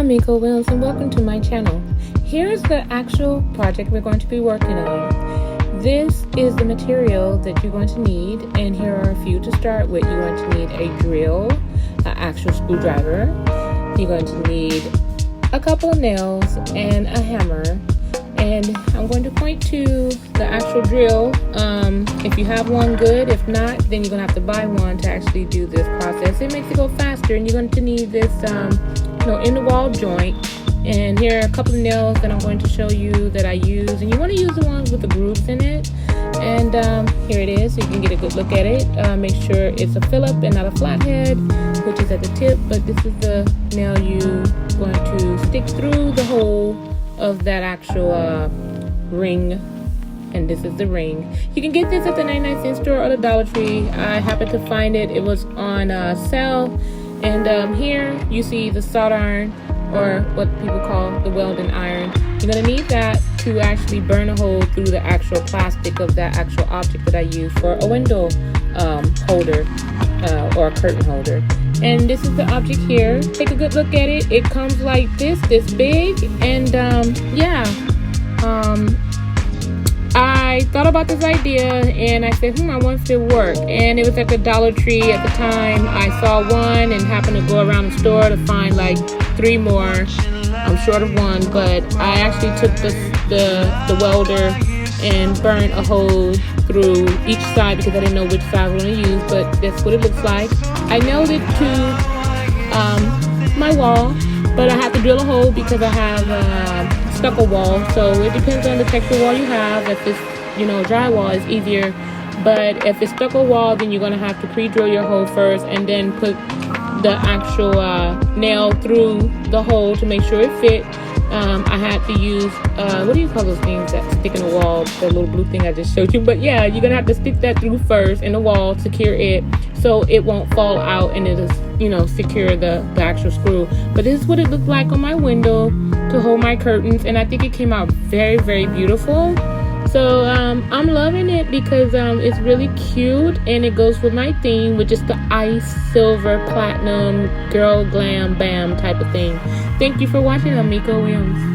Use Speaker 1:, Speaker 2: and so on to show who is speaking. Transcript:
Speaker 1: I'm Miko Williams and welcome to my channel. Here's the actual project we're going to be working on. This is the material that you're going to need, and here are a few to start with. You're going to need a drill, an actual screwdriver. You're going to need a couple of nails and a hammer. And I'm going to point to the actual drill. If you have one, good. If not, then you're going to have to buy one to actually do this process. It makes it go faster, and you're going to need this in the wall joint. And here are a couple of nails that I'm going to show you that I use, and you want to use the ones with the grooves in it. And here it is, so you can get a good look at it. Make sure it's a Phillip and not a flathead, which is at the tip, but this is the nail you're going to stick through the hole of that actual ring. And this is the ring. You can get this at the 99-cent store or the Dollar Tree. I happened to find it. It was on sale. And here you see the solder iron, or what people call the welding iron. You're going to need that to actually burn a hole through the actual plastic of that actual object that I use for a window holder or a curtain holder. And this is the object here. Take a good look at it. It comes like this big. And I thought about this idea and I said, I wonder if it would work. And it was at the Dollar Tree at the time. I saw one and happened to go around the store to find like 3 more. I'm short of one, but I actually took the welder and burned a hole through each side because I didn't know which side I was going to use, but that's what it looks like. I nailed it to my wall, but I have to drill a hole because I have stucco wall, so it depends on the texture wall you have. If it's drywall, it's easier, but if it's stucco wall, then you're going to have to pre-drill your hole first and then put the actual nail through the hole to make sure it fit. I had to use what do you call those things that stick in the wall, the little blue thing I just showed you. But yeah, you're gonna have to stick that through first in the wall, secure it so it won't fall out, and it'll secure the actual screw. But this is what it looked like on my window to hold my curtains, and I think it came out very, very beautiful. So I'm loving it because it's really cute, and it goes with my theme, which is the ice, silver, platinum, girl glam bam type of thing. Thank you for watching. I'm Miko Williams.